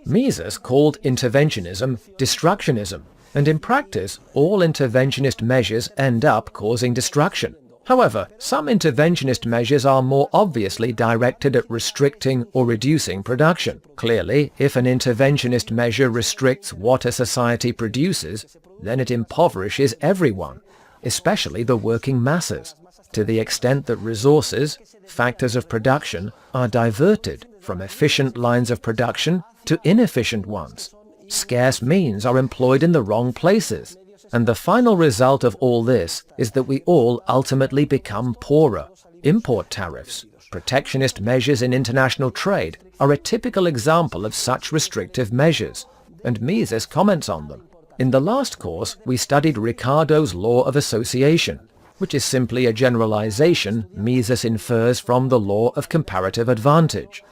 Mises called interventionism destructionism, and in practice, all interventionist measures end up causing destruction. However, some interventionist measures are more obviously directed at restricting or reducing production. Clearly, if an interventionist measure restricts what a society produces, then it impoverishes everyone, especially the working masses, to the extent that resources, factors of production, are diverted from efficient lines of production to inefficient ones. Scarce means are employed in the wrong places, and the final result of all this is that we all ultimately become poorer. Import tariffs, protectionist measures in international trade are a typical example of such restrictive measures, and Mises comments on them. In the last course, we studied Ricardo's law of association, which is simply a generalization Mises infers from the law of comparative advantage.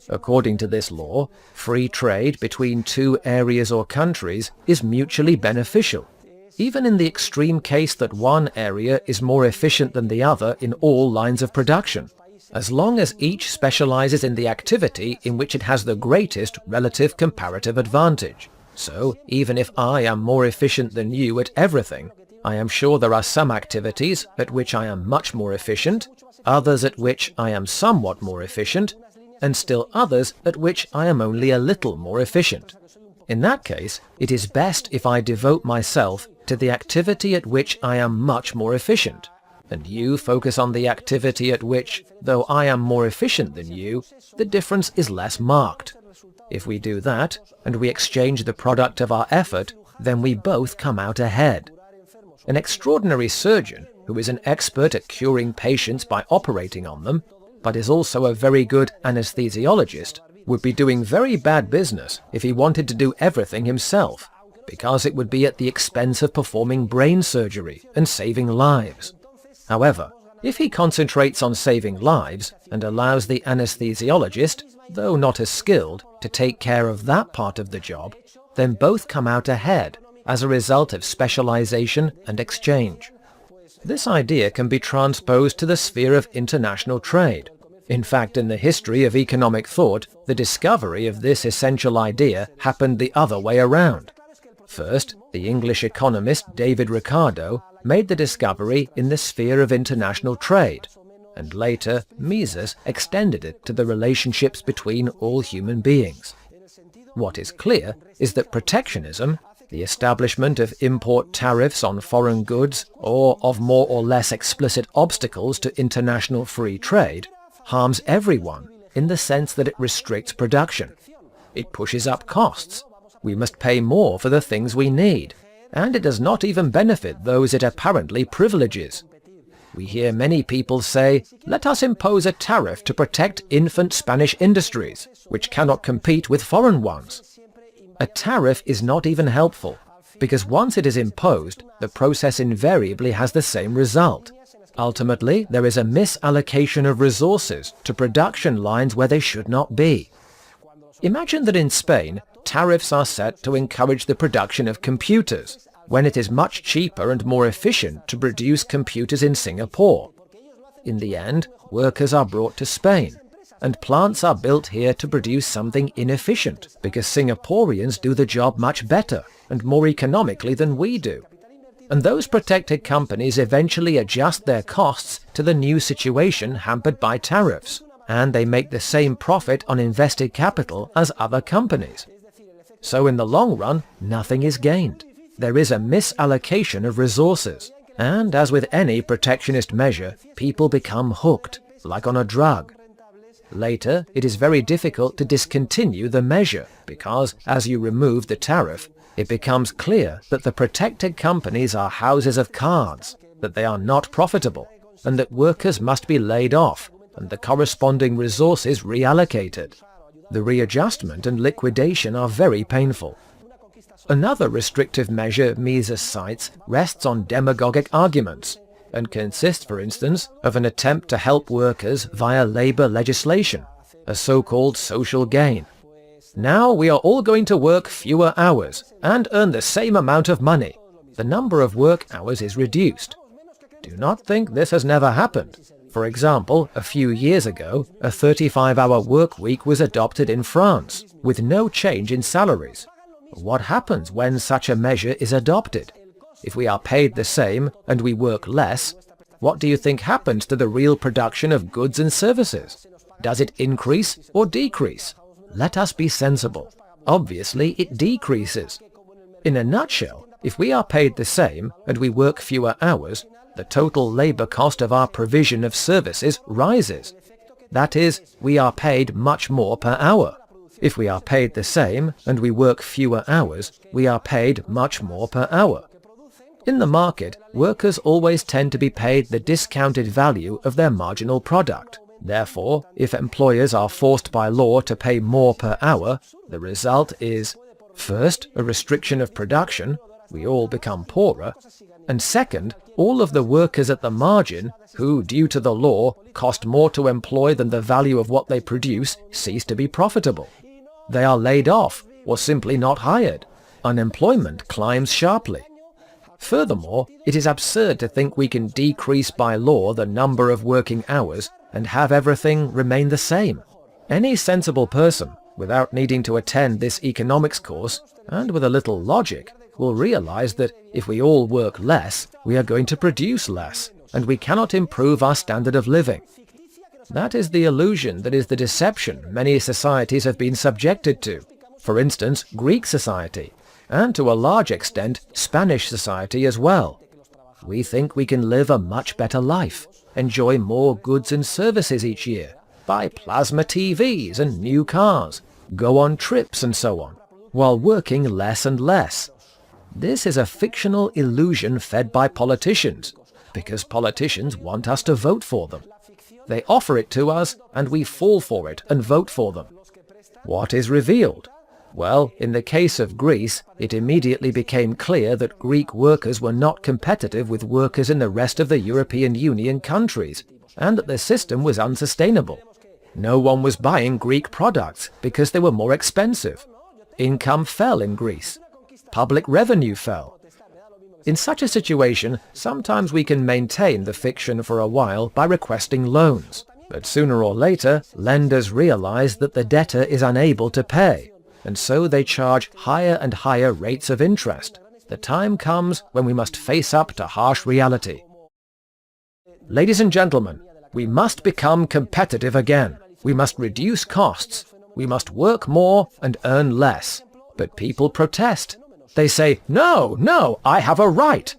According to this law, free trade between two areas or countries is mutually beneficial, even in the extreme case that one area is more efficient than the other in all lines of production, as long as each specializes in the activity in which it has the greatest relative comparative advantage. So, even if I am more efficient than you at everything, I am sure there are some activities at which I am much more efficient, others at which I am somewhat more efficient, and still others at which I am only a little more efficient. In that case, it is best if I devote myself to the activity at which I am much more efficient, and you focus on the activity at which, though I am more efficient than you, the difference is less marked. If we do that, and we exchange the product of our effort, then we both come out ahead. An extraordinary surgeon, who is an expert at curing patients by operating on them, but is also a very good anesthesiologist, would be doing very bad business if he wanted to do everything himself, because it would be at the expense of performing brain surgery and saving lives. However, if he concentrates on saving lives and allows the anesthesiologist, though not as skilled, to take care of that part of the job, then both come out ahead as a result of specialization and exchange. This idea can be transposed to the sphere of international trade. In fact, in the history of economic thought, the discovery of this essential idea happened the other way around. First, the English economist David Ricardo made the discovery in the sphere of international trade, and later Mises extended it to the relationships between all human beings. What is clear is that protectionism, the establishment of import tariffs on foreign goods, or of more or less explicit obstacles to international free trade, harms everyone in the sense that it restricts production. It pushes up costs. We must pay more for the things we need, and it does not even benefit those it apparently privileges. We hear many people say, "Let us impose a tariff to protect infant Spanish industries, which cannot compete with foreign ones." A tariff is not even helpful, because once it is imposed, the process invariably has the same result. Ultimately, there is a misallocation of resources to production lines where they should not be. Imagine that in Spain, tariffs are set to encourage the production of computers, when it is much cheaper and more efficient to produce computers in Singapore. In the end, workers are brought to Spain, and plants are built here to produce something inefficient, because Singaporeans do the job much better and more economically than we do. And those protected companies eventually adjust their costs to the new situation hampered by tariffs, and they make the same profit on invested capital as other companies. So in the long run, nothing is gained. There is a misallocation of resources, and as with any protectionist measure, people become hooked, like on a drug. Later, it is very difficult to discontinue the measure, because as you remove the tariff, it becomes clear that the protected companies are houses of cards, that they are not profitable, and that workers must be laid off, and the corresponding resources reallocated. The readjustment and liquidation are very painful. Another restrictive measure Mises cites rests on demagogic arguments, and consists, for instance, of an attempt to help workers via labor legislation, a so-called social gain. Now we are all going to work fewer hours and earn the same amount of money. The number of work hours is reduced. Do not think this has never happened. For example, a few years ago, a 35-hour work week was adopted in France, with no change in salaries. What happens when such a measure is adopted? If we are paid the same and we work less, what do you think happens to the real production of goods and services? Does it increase or decrease? Let us be sensible. Obviously, it decreases. In a nutshell, if we are paid the same and we work fewer hours, the total labor cost of our provision of services rises. That is, we are paid much more per hour. If we are paid the same and we work fewer hours, we are paid much more per hour. In the market, workers always tend to be paid the discounted value of their marginal product. Therefore, if employers are forced by law to pay more per hour, the result is, first, a restriction of production, we all become poorer, and second, all of the workers at the margin, who, due to the law, cost more to employ than the value of what they produce, cease to be profitable. They are laid off, or simply not hired. Unemployment climbs sharply. Furthermore, it is absurd to think we can decrease by law the number of working hours and have everything remain the same. Any sensible person, without needing to attend this economics course, and with a little logic, will realize that if we all work less, we are going to produce less, and we cannot improve our standard of living. That is the illusion, that is the deception many societies have been subjected to. For instance, Greek society, and to a large extent, Spanish society as well. We think we can live a much better life, enjoy more goods and services each year, buy plasma TVs and new cars, go on trips and so on, while working less and less. This is a fictional illusion fed by politicians, because politicians want us to vote for them. They offer it to us, and we fall for it and vote for them. What is revealed? Well, in the case of Greece, it immediately became clear that Greek workers were not competitive with workers in the rest of the European Union countries, and that the system was unsustainable. No one was buying Greek products because they were more expensive. Income fell in Greece. Public revenue fell. In such a situation, sometimes we can maintain the fiction for a while by requesting loans. But sooner or later, lenders realize that the debtor is unable to pay, and so they charge higher and higher rates of interest. The time comes when we must face up to harsh reality. Ladies and gentlemen, we must become competitive again. We must reduce costs. We must work more and earn less. But people protest. They say, no, I have a right.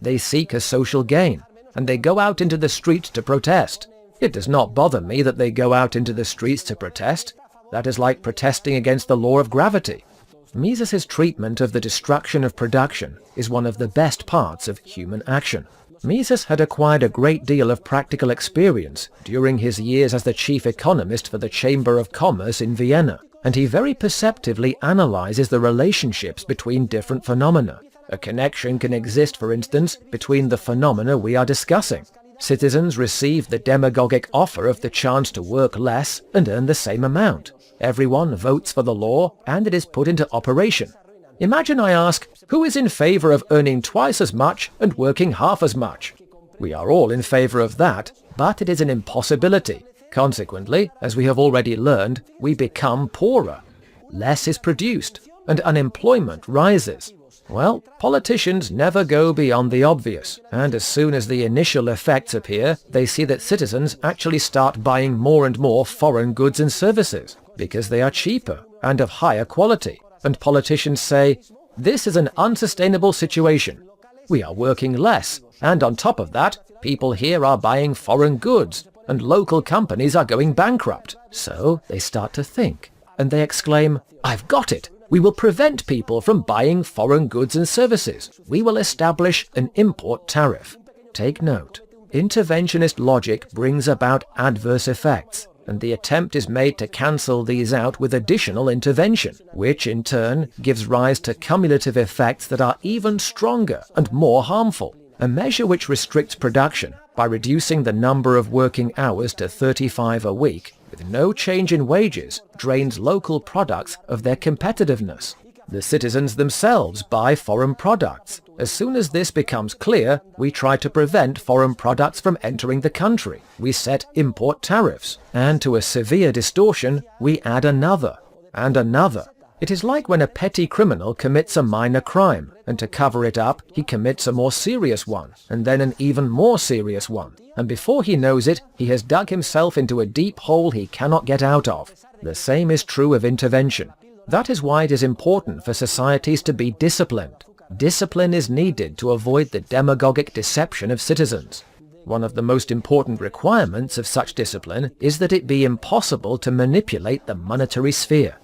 They seek a social gain, and they go out into the streets to protest. It does not bother me that they go out into the streets to protest. That is like protesting against the law of gravity. Mises's treatment of the destruction of production is one of the best parts of human action. Mises had acquired a great deal of practical experience during his years as the chief economist for the Chamber of Commerce in Vienna, and he very perceptively analyzes the relationships between different phenomena. A connection can exist, for instance, between the phenomena we are discussing. Citizens receive the demagogic offer of the chance to work less and earn the same amount. Everyone votes for the law, and it is put into operation. Imagine I ask, who is in favor of earning twice as much and working half as much? We are all in favor of that, but it is an impossibility. Consequently, as we have already learned, we become poorer. Less is produced, and unemployment rises. Well, politicians never go beyond the obvious, and as soon as the initial effects appear, they see that citizens actually start buying more and more foreign goods and services, because they are cheaper and of higher quality. And politicians say, this is an unsustainable situation. We are working less, and on top of that, people here are buying foreign goods, and local companies are going bankrupt. So they start to think, and they exclaim, I've got it! We will prevent people from buying foreign goods and services. We will establish an import tariff. Take note, interventionist logic brings about adverse effects, and the attempt is made to cancel these out with additional intervention, which in turn gives rise to cumulative effects that are even stronger and more harmful. A measure which restricts production by reducing the number of working hours to 35 a week, with no change in wages, drains local products of their competitiveness. The citizens themselves buy foreign products, As soon as this becomes clear, we try to prevent foreign products from entering the country. We set import tariffs, and to a severe distortion, we add another, and another. It is like when a petty criminal commits a minor crime, and to cover it up, he commits a more serious one, and then an even more serious one. And before he knows it, he has dug himself into a deep hole he cannot get out of. The same is true of intervention. That is why it is important for societies to be disciplined. Discipline is needed to avoid the demagogic deception of citizens. One of the most important requirements of such discipline is that it be impossible to manipulate the monetary sphere.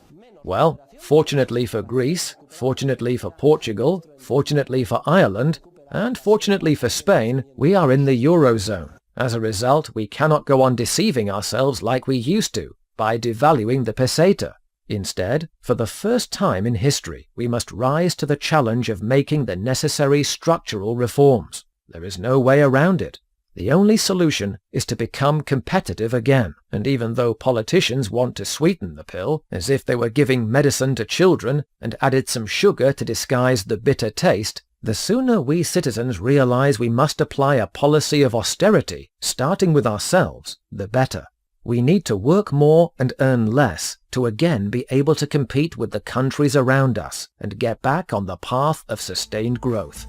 Well, fortunately for Greece, fortunately for Portugal, fortunately for Ireland, and fortunately for Spain, we are in the Eurozone. As a result, we cannot go on deceiving ourselves like we used to by devaluing the peseta. Instead, for the first time in history, we must rise to the challenge of making the necessary structural reforms. There is no way around it. The only solution is to become competitive again. And even though politicians want to sweeten the pill, as if they were giving medicine to children and added some sugar to disguise the bitter taste, the sooner we citizens realize we must apply a policy of austerity, starting with ourselves, the better. We need to work more and earn less to again be able to compete with the countries around us and get back on the path of sustained growth.